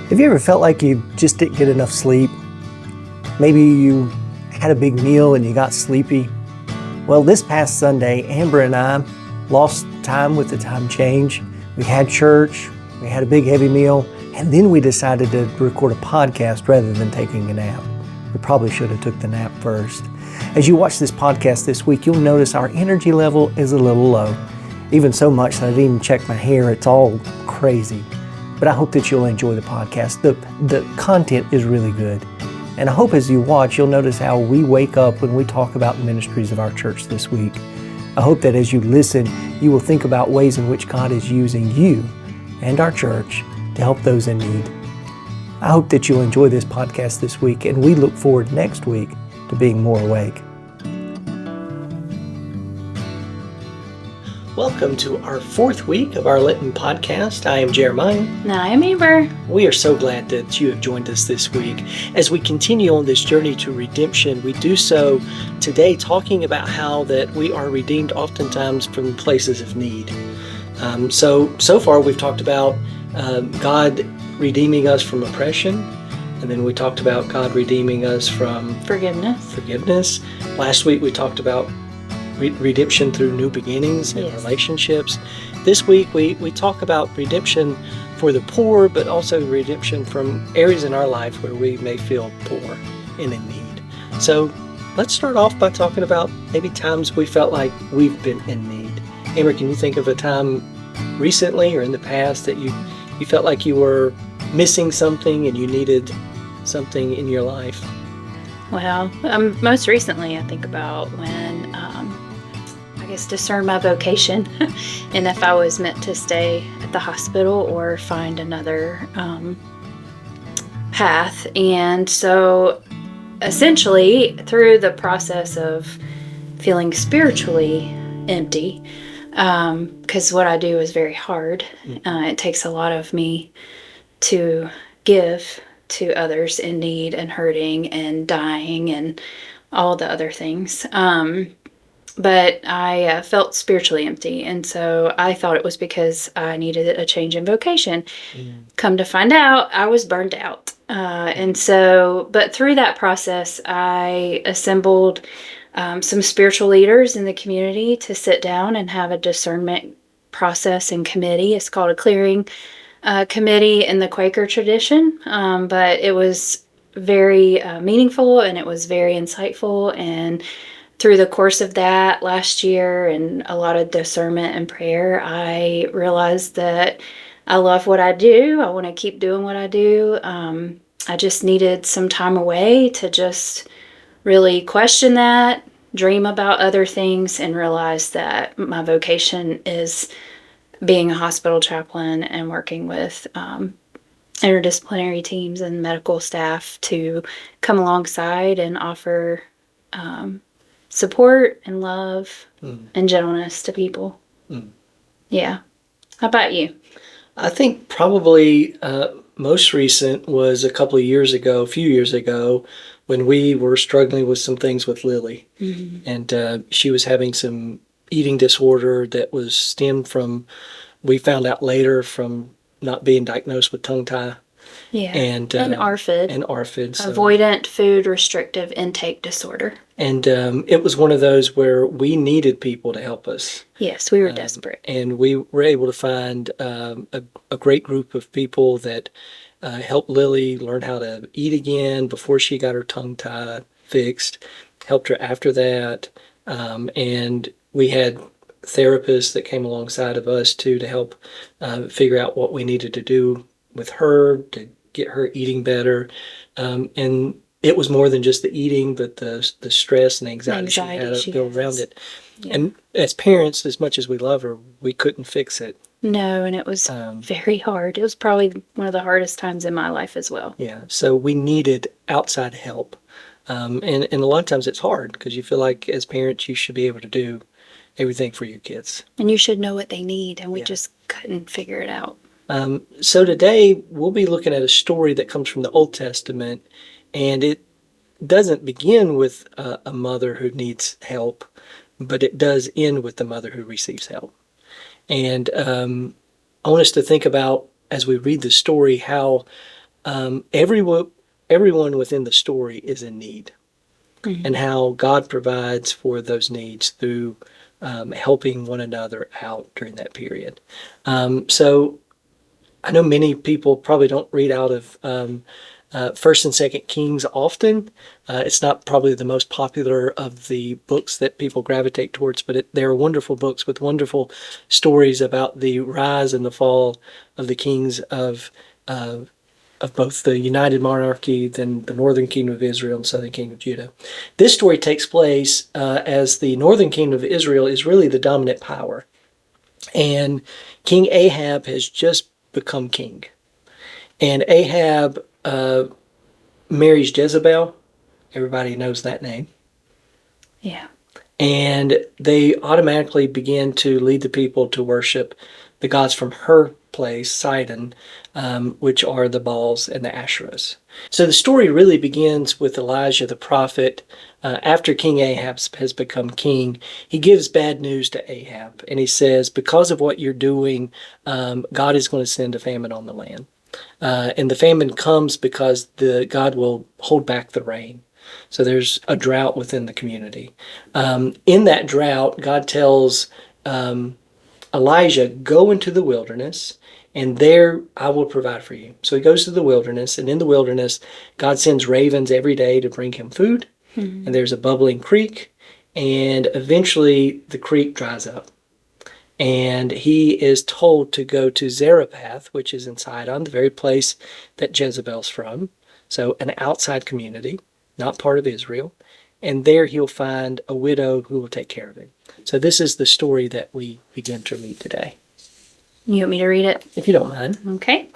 Have you ever felt like you just didn't get enough sleep? Maybe you had a big meal and you got sleepy. Well, this past Sunday, Amber and I lost time with the time change. We had church, we had a big heavy meal, and then we decided to record a podcast rather than taking a nap. We probably should have took the nap first. As you watch this podcast this week, you'll notice our energy level is a little low. Even so much that I didn't even check my hair. It's all crazy. But I hope that you'll enjoy the podcast. The content is really good. And I hope as you watch, you'll notice how we wake up when we talk about the ministries of our church this week. I hope that as you listen, you will think about ways in which God is using you and our church to help those in need. I hope that you'll enjoy this podcast this week, and we look forward next week to being more awake. Welcome to our fourth week of our Lenten podcast. I am Jeremiah. And I am Amber. We are so glad that you have joined us this week. As we continue on this journey to redemption, we do so today talking about how that we are redeemed oftentimes from places of need. So far we've talked about God redeeming us from oppression, and then we talked about God redeeming us from forgiveness. Last week we talked about redemption through new beginnings and relationships. This week we talk about redemption for the poor, but also redemption from areas in our life where we may feel poor and in need. So let's start off by talking about maybe times we felt like we've been in need. Amber, can you think of a time recently or in the past that you felt like you were missing something and you needed something in your life? Well, most recently I think about when discern my vocation and if I was meant to stay at the hospital or find another path. And so essentially through the process of feeling spiritually empty, because what I do is very hard. It takes a lot of me to give to others in need and hurting and dying and all the other things. But I felt spiritually empty, and so I thought it was because I needed a change in vocation. Come to find out, I was burned out. But through that process, I assembled some spiritual leaders in the community to sit down and have a discernment process and committee. It's called a clearing committee in the Quaker tradition, but it was very meaningful, and it was very insightful. And through the course of that last year and a lot of discernment and prayer, I realized that I love what I do. I want to keep doing what I do. I just needed some time away to just really question that, dream about other things, and realize that my vocation is being a hospital chaplain and working with interdisciplinary teams and medical staff to come alongside and offer support and love and gentleness to people. Yeah. How about you? I think probably most recent was a few years ago, when we were struggling with some things with Lily. And she was having some eating disorder that was stemmed from, we found out later, from not being diagnosed with tongue tie. Yeah. And ARFID. So. Avoidant food restrictive intake disorder. And it was one of those where we needed people to help us. Yes, we were desperate. And we were able to find a great group of people that helped Lily learn how to eat again before she got her tongue tie fixed, helped her after that. And we had therapists that came alongside of us too to help figure out what we needed to do with her to get her eating better. And it was more than just the eating, but the stress and anxiety she had to go around it. Yeah. And as parents, as much as we love her, we couldn't fix it. No, and it was very hard. It was probably one of the hardest times in my life as well. Yeah, so we needed outside help. And a lot of times it's hard because you feel like as parents you should be able to do everything for your kids. And you should know what they need, and we just couldn't figure it out. So today we'll be looking at a story that comes from the Old Testament, and it doesn't begin with a mother who needs help, but it does end with the mother who receives help. And I want us to think about, as we read the story, how everyone within the story is in need, and how God provides for those needs through helping one another out during that period. So I know many people probably don't read out of First and Second Kings often. It's not probably the most popular of the books that people gravitate towards, but they're wonderful books with wonderful stories about the rise and the fall of the kings of both the United Monarchy, then the Northern Kingdom of Israel and Southern Kingdom of Judah. This story takes place as the Northern Kingdom of Israel is really the dominant power, and King Ahab has just become king. And Ahab marries Jezebel. Everybody knows that name. Yeah. And they automatically begin to lead the people to worship the gods from her place, Sidon, which are the Baals and the Asherahs. So the story really begins with Elijah the prophet. After King Ahab has become king, he gives bad news to Ahab. And he says, because of what you're doing, God is going to send a famine on the land. And the famine comes because God will hold back the rain. So there's a drought within the community. In that drought, God tells Elijah, go into the wilderness, and there I will provide for you. So he goes to the wilderness, and in the wilderness, God sends ravens every day to bring him food. Mm-hmm. And there's a bubbling creek, and eventually the creek dries up. And he is told to go to Zarephath, which is in Sidon, the very place that Jezebel's from. So an outside community, not part of Israel. And there he'll find a widow who will take care of him. So this is the story that we begin to read today. You want me to read it? If you don't mind. Okay.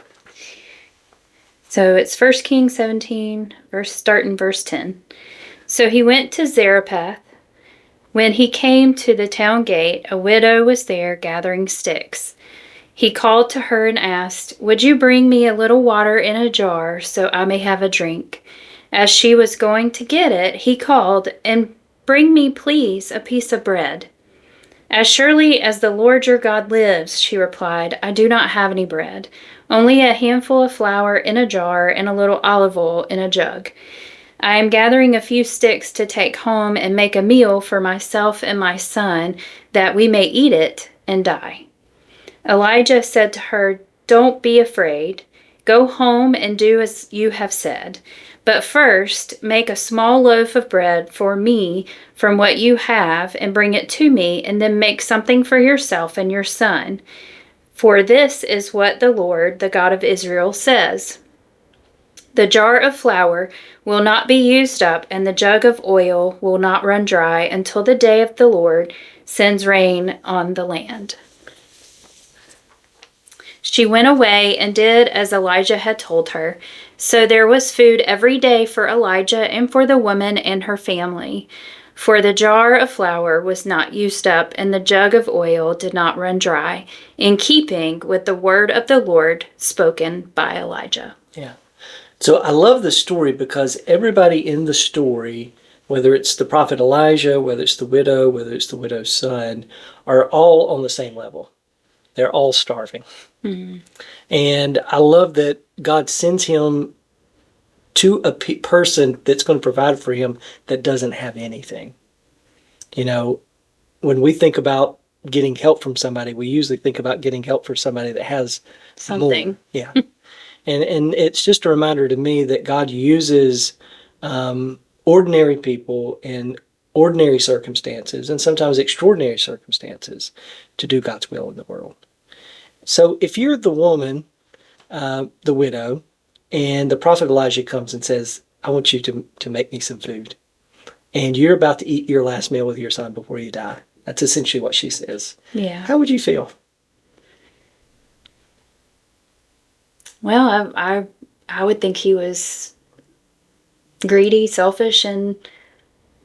So it's 1 Kings 17, start in verse 10. So he went to Zarephath. When he came to the town gate, a widow was there gathering sticks. He called to her and asked, "Would you bring me a little water in a jar so I may have a drink?" As she was going to get it, he called, "And bring me, please, a piece of bread." "As surely as the Lord your God lives," she replied, "I do not have any bread, only a handful of flour in a jar and a little olive oil in a jug. I am gathering a few sticks to take home and make a meal for myself and my son, that we may eat it and die." Elijah said to her, "Don't be afraid. Go home and do as you have said. But first, make a small loaf of bread for me from what you have and bring it to me, and then make something for yourself and your son. For this is what the Lord, the God of Israel, says. The jar of flour will not be used up, and the jug of oil will not run dry until the day of the Lord sends rain on the land." She went away and did as Elijah had told her. So there was food every day for Elijah and for the woman and her family. For the jar of flour was not used up, and the jug of oil did not run dry, in keeping with the word of the Lord spoken by Elijah. Yeah. So I love the story because everybody in the story, whether it's the prophet Elijah, whether it's the widow, whether it's the widow's son, are all on the same level. They're all starving. Mm-hmm. And I love that God sends him to a person that's going to provide for him that doesn't have anything. You know, when we think about getting help from somebody, we usually think about getting help from somebody that has something. More. Yeah. And it's just a reminder to me that God uses ordinary people in ordinary circumstances, and sometimes extraordinary circumstances, to do God's will in the world. So if you're the woman, the widow, and the prophet Elijah comes and says, "I want you to make me some food," and you're about to eat your last meal with your son before you die. That's essentially what she says. Yeah. How would you feel? Well, I would think he was greedy, selfish, and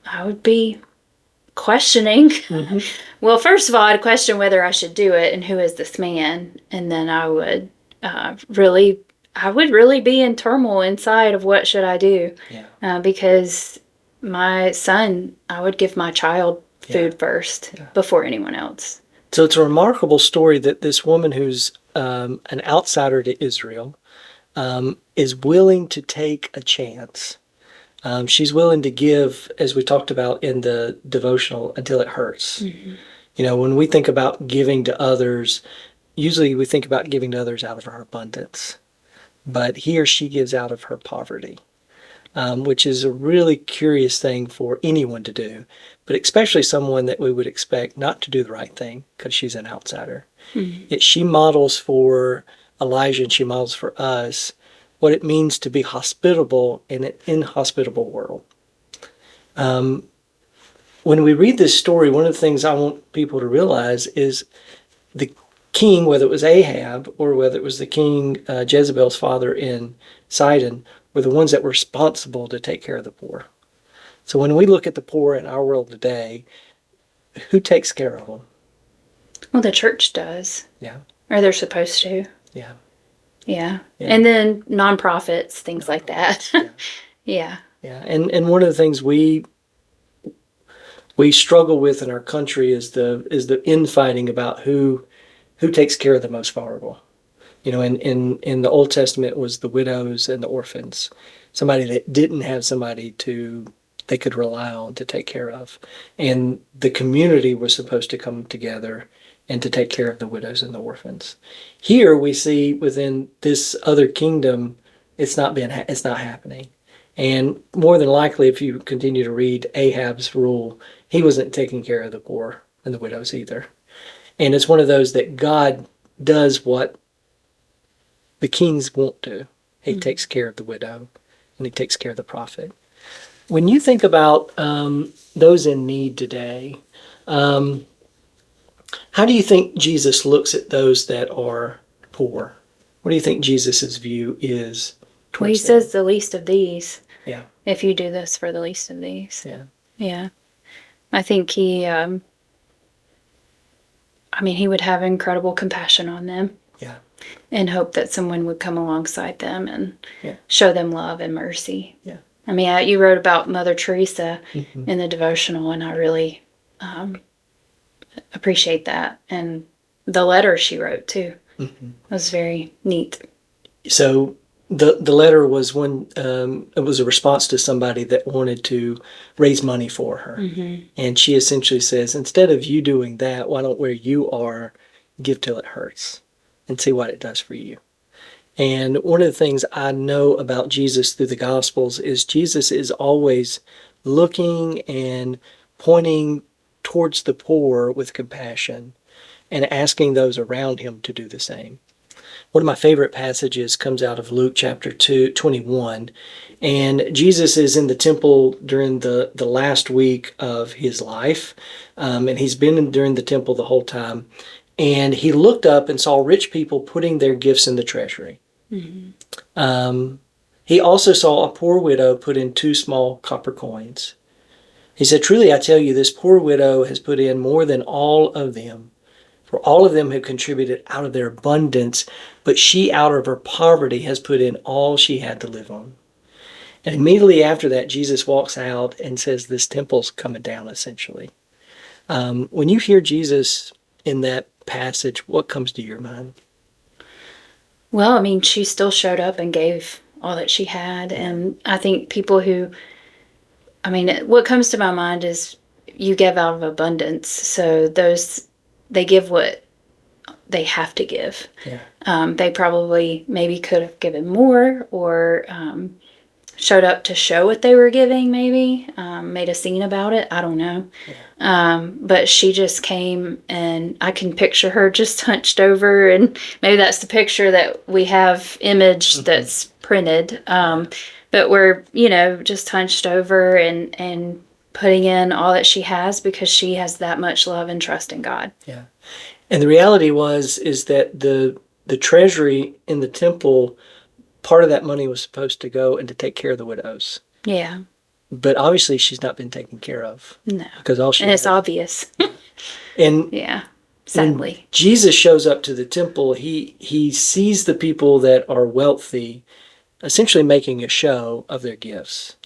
I would be questioning. Mm-hmm. Well, first of all, I'd question whether I should do it and who is this man, and then I would really be in turmoil inside of what should I do. Yeah. Because my son, I would give my child food first before anyone else. So it's a remarkable story that this woman who's an outsider to Israel is willing to take a chance. She's willing to give, as we talked about in the devotional, until it hurts. Mm-hmm. You know, when we think about giving to others, usually we think about giving to others out of our abundance. But here she gives out of her poverty, which is a really curious thing for anyone to do, but especially someone that we would expect not to do the right thing because she's an outsider. Mm-hmm. Yet she models for Elijah and she models for us what it means to be hospitable in an inhospitable world. When we read this story, one of the things I want people to realize is the king, whether it was Ahab or whether it was the king Jezebel's father in Sidon, were the ones that were responsible to take care of the poor. So when we look at the poor in our world today, who takes care of them? Well, the church does. Yeah. Or they're supposed to. Yeah. Yeah. Yeah. And then nonprofits, things like that. Yeah. Yeah. Yeah. And one of the things we struggle with in our country is the infighting about who takes care of the most vulnerable. You know, in the Old Testament it was the widows and the orphans, somebody that didn't have somebody they could rely on to take care of. And the community was supposed to come together and to take care of the widows and the orphans. Here we see within this other kingdom, it's not happening. And more than likely, if you continue to read Ahab's rule, he wasn't taking care of the poor and the widows either. And it's one of those that God does what the kings won't do. He takes care of the widow and he takes care of the prophet. When you think about those in need today, how do you think Jesus looks at those that are poor? What do you think Jesus' view is towards Well, he them? says the least of these. Yeah. If you do this for the least of these. Yeah. Yeah. I think he would have incredible compassion on them. Yeah. And hope that someone would come alongside them and Yeah. show them love and mercy. Yeah. I mean, you wrote about Mother Teresa Mm-hmm. in the devotional, and I really appreciate that. And the letter she wrote, too, was very neat. So the letter was it was a response to somebody that wanted to raise money for her. Mm-hmm. And she essentially says, instead of you doing that, why don't where you are, give till it hurts and see what it does for you. And one of the things I know about Jesus through the Gospels is Jesus is always looking and pointing towards the poor with compassion and asking those around him to do the same. One of my favorite passages comes out of Luke chapter 21. And Jesus is in the temple during the last week of his life. And he's been during the temple the whole time. And he looked up and saw rich people putting their gifts in the treasury. Mm-hmm. He also saw a poor widow put in 2 small copper coins. He said, "Truly I tell you, this poor widow has put in more than all of them. For all of them have contributed out of their abundance, but she out of her poverty has put in all she had to live on." And immediately after that, Jesus walks out and says, this temple's coming down, essentially. When you hear Jesus in that passage, what comes to your mind? Well, I mean, she still showed up and gave all that she had. And I think people what comes to my mind is you give out of abundance. So they give what they have to give. Yeah. They probably maybe could have given more or showed up to show what they were giving, maybe made a scene about it. I don't know. Yeah. But she just came, and I can picture her just hunched over, and maybe that's the picture that we have image that's printed. But we're, just hunched over and putting in all that she has because she has that much love and trust in God. Yeah. And the reality is that the treasury in the temple, part of that money was supposed to go and to take care of the widows. Yeah. But obviously she's not been taken care of. No. Because all she And it's has. obvious. And yeah. Sadly. when Jesus shows up to the temple, he sees the people that are wealthy essentially making a show of their gifts.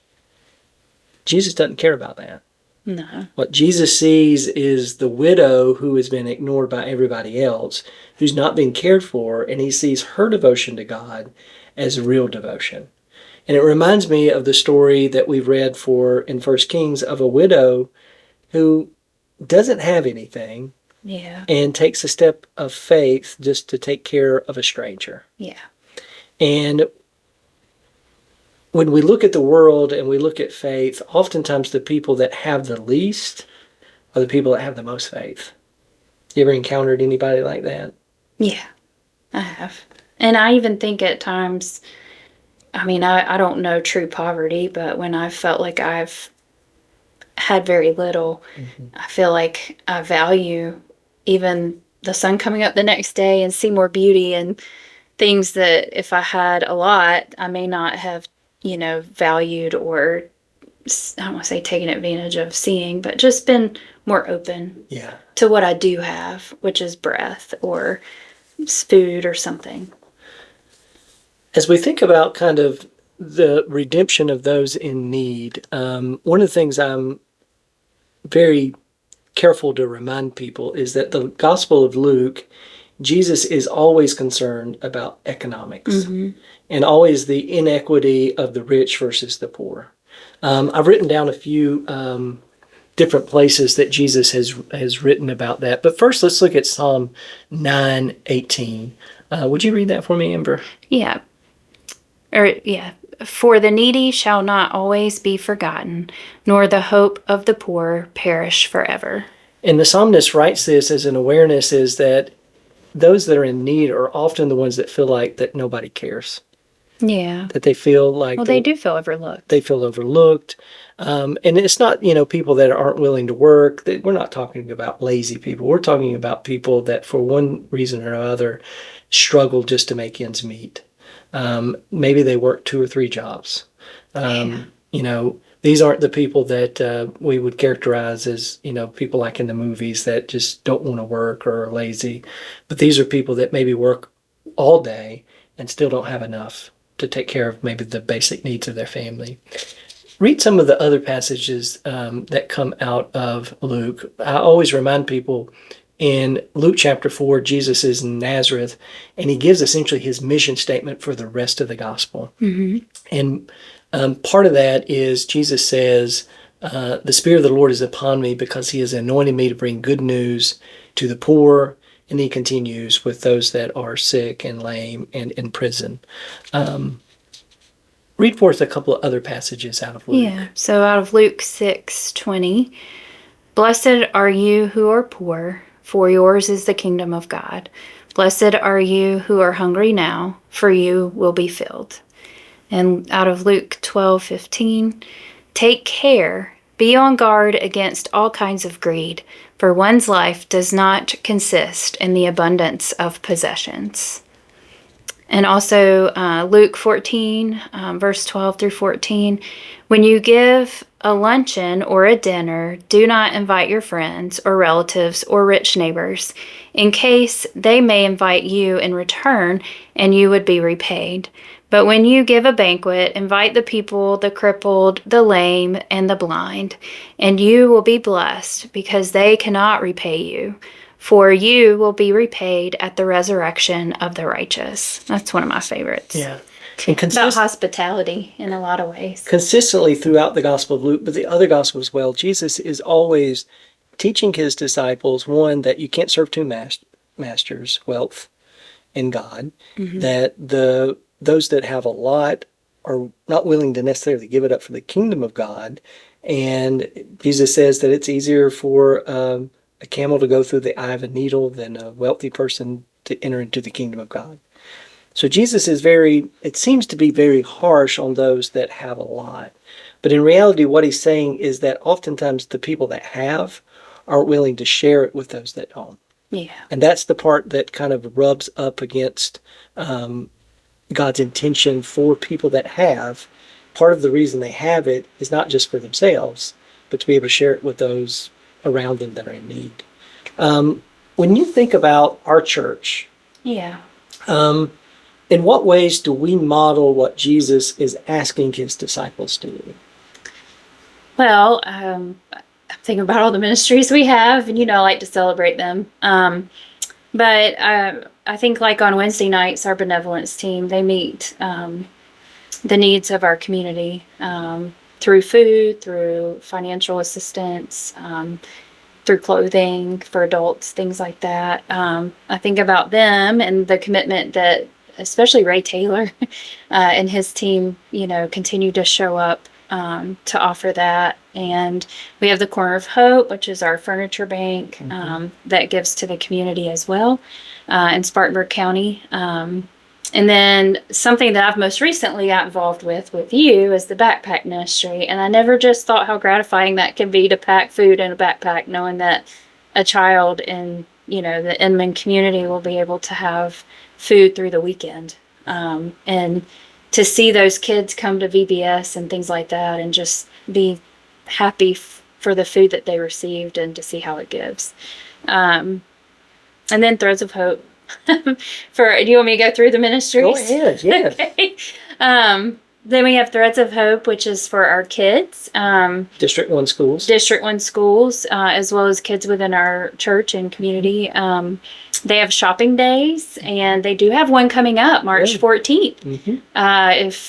Jesus doesn't care about that. No. What Jesus sees is the widow who has been ignored by everybody else, who's not been cared for, and he sees her devotion to God as real devotion. And it reminds me of the story that we've read in 1 Kings of a widow who doesn't have anything Yeah. and takes a step of faith just to take care of a stranger. Yeah. And when we look at the world and we look at faith, oftentimes the people that have the least are the people that have the most faith. You ever encountered anybody like that? Yeah, I have. And I even think at times, I mean, I don't know true poverty, but when I felt like I've had very little, I feel like I value even the sun coming up the next day and see more beauty and things that if I had a lot, I may not have, valued or I don't want to say taken advantage of seeing, but just been more open Yeah. to what I do have, which is breath or food or something. As we think about kind of the redemption of those in need, one of the things I'm very careful to remind people is that the Gospel of Luke, Jesus is always concerned about economics and always the inequity of the rich versus the poor. I've written down a few different places that Jesus has written about that. But first, let's look at Psalm 9:18. Would you read that for me, Amber? Yeah. For the needy shall not always be forgotten, nor the hope of the poor perish forever. And the psalmist writes this as an awareness is that those that are in need are often the ones that feel like that nobody cares. Yeah. That they feel like Well, they do feel overlooked. They feel overlooked. And it's not, people that aren't willing to work. We're not talking about lazy people. We're talking about people that for one reason or another struggle just to make ends meet. Maybe they work 2 or 3 jobs. These aren't the people that we would characterize as, people like in the movies that just don't want to work or are lazy. But these are people that maybe work all day and still don't have enough to take care of maybe the basic needs of their family. Read some of the other passages that come out of Luke. I always remind people in Luke chapter 4, Jesus is in Nazareth, and he gives essentially his mission statement for the rest of the gospel. Mm-hmm. And part of that is Jesus says, the Spirit of the Lord is upon me because he has anointed me to bring good news to the poor. And he continues with those that are sick and lame and in prison. Read forth a couple of other passages out of Luke. Yeah. So out of Luke 6:20, blessed are you who are poor, for yours is the kingdom of God. Blessed are you who are hungry now, for you will be filled. And out of Luke 12:15, take care, be on guard against all kinds of greed, for one's life does not consist in the abundance of possessions. And also Luke 14, verse 12 through 14, when you give a luncheon or a dinner, do not invite your friends or relatives or rich neighbors, in case they may invite you in return and you would be repaid. But when you give a banquet, invite the people, the crippled, the lame, and the blind, and you will be blessed because they cannot repay you, for you will be repaid at the resurrection of the righteous. That's one of my favorites. Yeah. And About hospitality in a lot of ways. Consistently throughout the Gospel of Luke, but the other Gospels as well, Jesus is always teaching his disciples, one, that you can't serve 2 masters, wealth and God, that those that have a lot are not willing to necessarily give it up for the kingdom of God. And Jesus says that it's easier for a camel to go through the eye of a needle than a wealthy person to enter into the kingdom of God. So Jesus is it seems to be very harsh on those that have a lot. But in reality, what he's saying is that oftentimes the people that have aren't willing to share it with those that don't. Yeah. And that's the part that kind of rubs up against God's intention for people that have. Part of the reason they have it is not just for themselves, but to be able to share it with those around them that are in need. When you think about our church, Yeah. in what ways do we model what Jesus is asking his disciples to do? Well, thinking about all the ministries we have, and I like to celebrate them. But I think like on Wednesday nights, our benevolence team, they meet the needs of our community through food, through financial assistance, through clothing for adults, things like that. I think about them and the commitment that especially Ray Taylor and his team, continue to show up to offer that. And we have the Corner of Hope, which is our furniture bank that gives to the community as well in Spartanburg County. And then something that I've most recently got involved with you is the backpack ministry. And I never just thought how gratifying that can be to pack food in a backpack, knowing that a child in, the Inman community will be able to have food through the weekend. And to see those kids come to VBS and things like that and just be happy for the food that they received and to see how it gives. And then Threads of Hope. Do you want me to go through the ministries? Go ahead, yes. Okay. Then we have Threads of Hope, which is for our kids. District 1 schools. District 1 schools, as well as kids within our church and community. They have shopping days, and they do have one coming up, March 14th. Mm-hmm.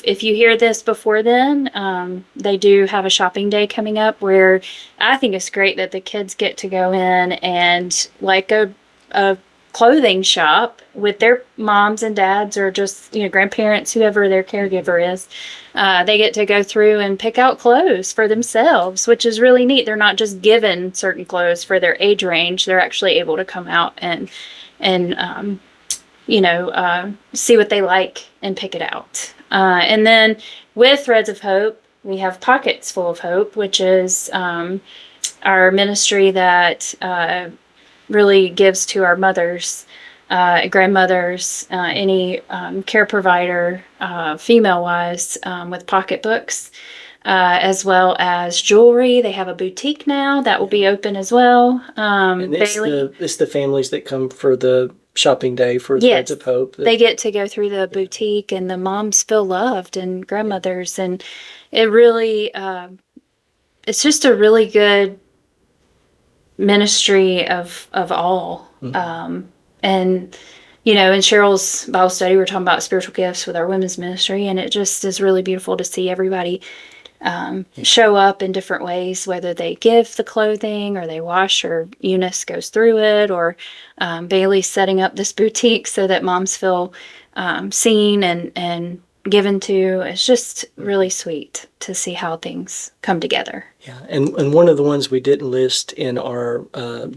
If you hear this before then, they do have a shopping day coming up where I think it's great that the kids get to go in and like a clothing shop with their moms and dads or just grandparents, whoever their caregiver is. They get to go through and pick out clothes for themselves, which is really neat. They're not just given certain clothes for their age range. They're actually able to come out and see what they like and pick it out. And then with Threads of Hope, we have Pockets Full of Hope, which is our ministry that really gives to our mothers, grandmothers, any care provider, female-wise, with pocketbooks, as well as jewelry. They have a boutique now that will be open as well. And it's the families that come for the shopping day for Threads of Hope. They get to go through the boutique, and the moms feel loved, and grandmothers, and it really, it's just a really good ministry of all. Mm-hmm. And in Cheryl's Bible study, we're talking about spiritual gifts with our women's ministry, and it just is really beautiful to see everybody show up in different ways, whether they give the clothing or they wash, or Eunice goes through it, or Bailey's setting up this boutique so that moms feel seen and given to. It's just really sweet to see how things come together. Yeah, and one of the ones we didn't list in our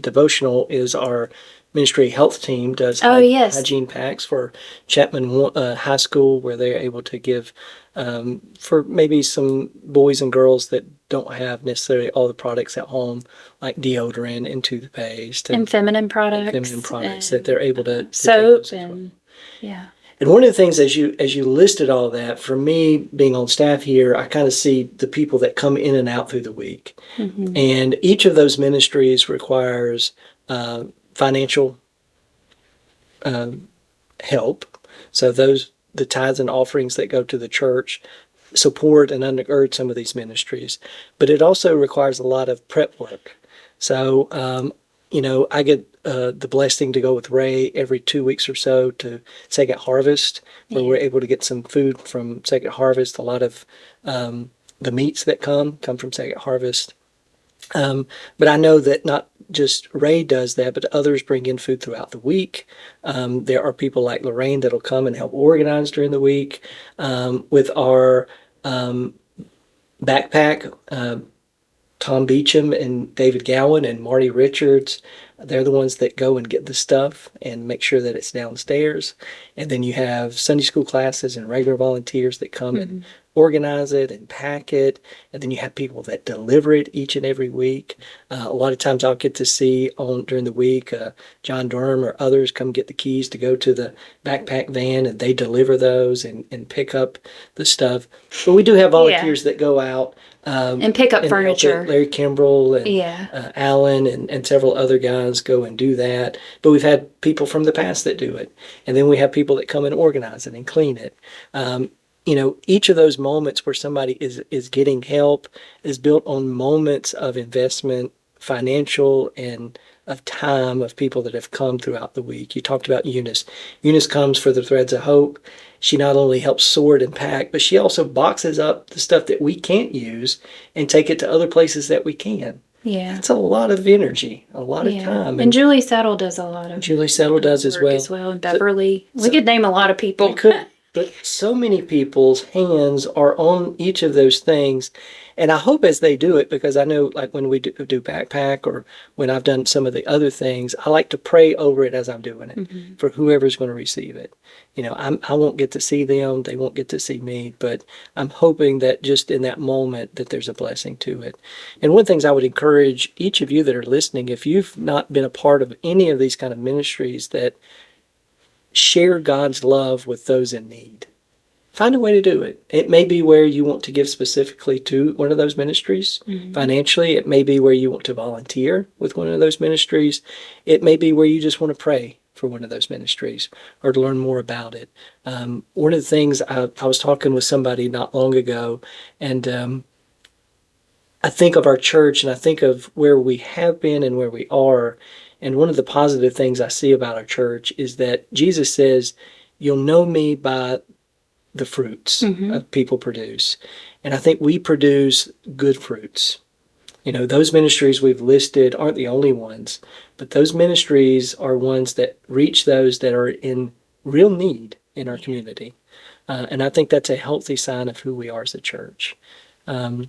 devotional is our ministry health team does hygiene packs for Chapman High School, where they're able to give for maybe some boys and girls that don't have necessarily all the products at home, like deodorant and toothpaste and feminine products, that they're able to soap and yeah. And one of the things, as you listed all that, for me, being on staff here, I kind of see the people that come in and out through the week. Mm-hmm. And each of those ministries requires financial help. So the tithes and offerings that go to the church support and undergird some of these ministries. But it also requires a lot of prep work. So, I get the blessing to go with Ray every 2 weeks or so to Second Harvest, where we're able to get some food from Second Harvest. A lot of the meats that come from Second Harvest. But I know that not just Ray does that, but others bring in food throughout the week. There are people like Lorraine that'll come and help organize during the week. With our backpack, Tom Beecham and David Gowan and Marty Richards, they're the ones that go and get the stuff and make sure that it's downstairs. And then you have Sunday school classes and regular volunteers that come and organize it and pack it. And then you have people that deliver it each and every week. A lot of times I'll get to see during the week, John Durham or others come get the keys to go to the backpack van, and they deliver those and pick up the stuff. But we do have volunteers that go out and pick up furniture. Larry Kimbrell and Alan and several other guys go and do that. But we've had people from the past that do it. And then we have people that come and organize it and clean it. Each of those moments where somebody is getting help is built on moments of investment financial and of time of people that have come throughout the week. You talked about Eunice. Eunice comes for the Threads of Hope. She not only helps sort and pack, but she also boxes up the stuff that we can't use and take it to other places that we can. Yeah. That's a lot of energy, a lot of time. And Julie Settle does a lot of Julie Settle does as work well. And Beverly. We could name a lot of people. We could, but so many people's hands are on each of those things. And I hope as they do it, because I know like when we do backpack or when I've done some of the other things, I like to pray over it as I'm doing it for whoever's going to receive it. You know, I won't get to see them. They won't get to see me, but I'm hoping that just in that moment that there's a blessing to it. And one of the things I would encourage each of you that are listening, if you've not been a part of any of these kind of ministries, that share God's love with those in need. Find a way to do it. It may be where you want to give specifically to one of those ministries financially. It may be where you want to volunteer with one of those ministries. It may be where you just want to pray for one of those ministries or to learn more about it. One of the things I was talking with somebody not long ago, and I think of our church and I think of where we have been and where we are. And one of the positive things I see about our church is that Jesus says, you'll know me by the fruits that people produce. And I think we produce good fruits. You know, those ministries we've listed aren't the only ones, but those ministries are ones that reach those that are in real need in our community. And I think that's a healthy sign of who we are as a church. So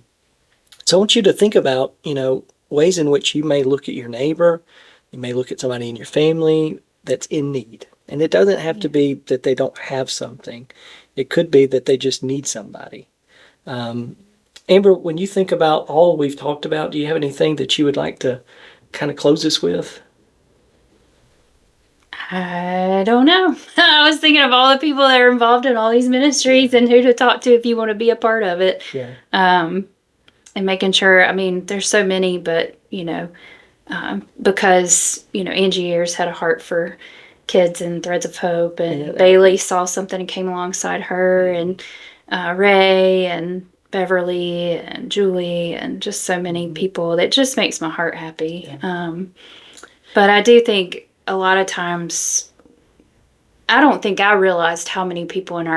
I want you to think about, you know, ways in which you may look at your neighbor, you may look at somebody in your family that's in need. And it doesn't have to be that they don't have something. It could be that they just need somebody. Amber, when you think about all we've talked about, do you have anything that you would like to kind of close this with? I don't know. I was thinking of all the people that are involved in all these ministries and who to talk to if you want to be a part of it. Yeah. And making sure, I mean, there's so many, but, you know, because, you know, Angie Ayers had a heart for kids and Threads of Hope, and Bailey saw something and came alongside her, and Ray and Beverly and Julie and just so many people. That just makes my heart happy. But I do think a lot of times, I don't think I realized how many people in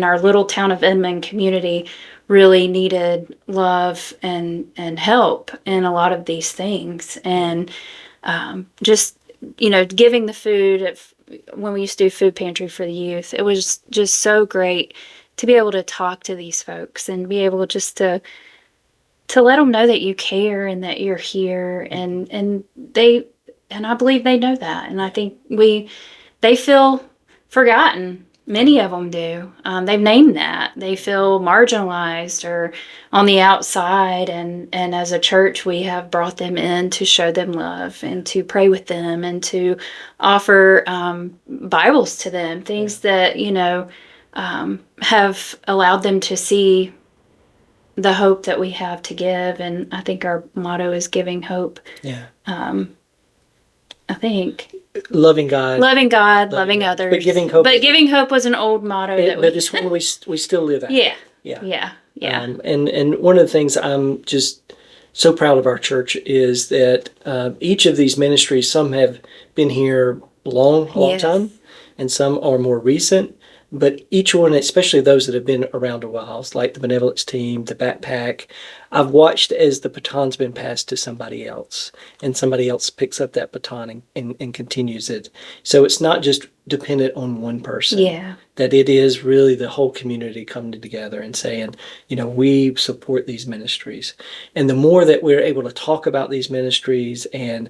our little town of Inman community really needed love and help in a lot of these things. And just, you know, giving the food when we used to do food pantry for the youth, it was just so great to be able to talk to these folks and be able just to let them know that you care and that you're here, and I believe they know that, and I think they feel forgotten. Many of them do. They've named that. They feel marginalized or on the outside, and as a church, we have brought them in to show them love and to pray with them and to offer Bibles to them, things that, you know, have allowed them to see the hope that we have to give. And I think our motto is giving hope. Yeah. I think loving God, loving others, but giving hope. But giving hope was an old motto but it's one we still live at. Yeah. And one of the things I'm just so proud of our church is that each of these ministries, some have been here long time, and some are more recent. But each one, especially those that have been around a while, like the benevolence team, the backpack, I've watched as the baton's been passed to somebody else, and somebody else picks up that baton and continues it. So it's not just dependent on one person. Yeah. That it is really the whole community coming together and saying, you know, we support these ministries. And the more that we're able to talk about these ministries and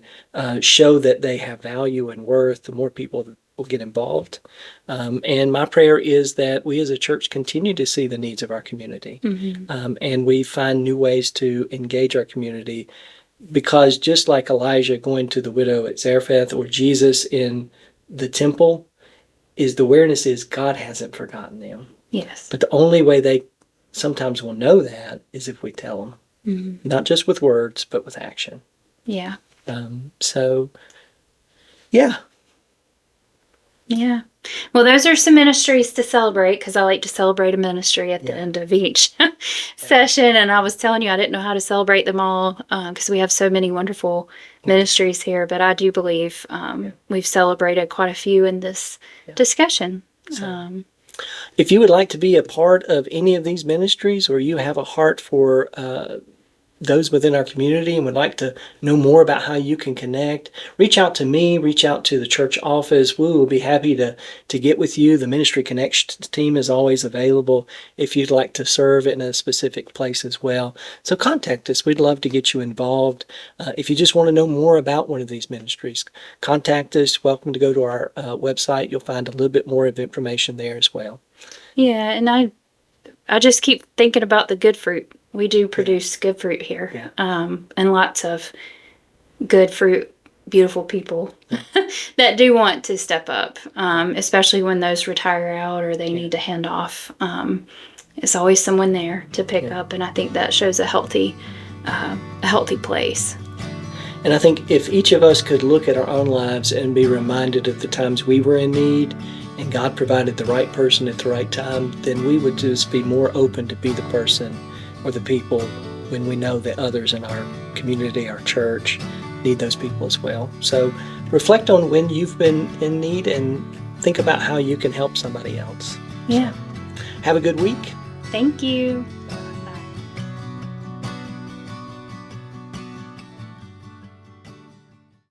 show that they have value and worth, the more people will get involved. And my prayer is that we as a church continue to see the needs of our community. And we find new ways to engage our community, because just like Elijah going to the widow at Zarephath or Jesus in the temple, is the awareness is God hasn't forgotten them. Yes. But the only way they sometimes will know that is if we tell them, not just with words, but with action. Yeah. So, yeah. Yeah. Well, those are some ministries to celebrate because I like to celebrate a ministry at the end of each session. And I was telling you, I didn't know how to celebrate them all because we have so many wonderful ministries here. But I do believe we've celebrated quite a few in this discussion. If you would like to be a part of any of these ministries, or you have a heart for those within our community and would like to know more about how you can connect, reach out to me, reach out to the church office. We will be happy to get with you. The Ministry Connections team is always available if you'd like to serve in a specific place as well. So contact us. We'd love to get you involved. If you just want to know more about one of these ministries, contact us. Welcome to go to our website. You'll find a little bit more of information there as well. Yeah, and I just keep thinking about the good fruit. We do produce good fruit here, and lots of good fruit, beautiful people that do want to step up, especially when those retire out or they need to hand off. There's always someone there to pick up, and I think that shows a healthy place. And I think if each of us could look at our own lives and be reminded of the times we were in need, and God provided the right person at the right time, then we would just be more open to be the person or the people when we know that others in our community, our church, need those people as well. So reflect on when you've been in need and think about how you can help somebody else. Yeah. Have a good week. Thank you.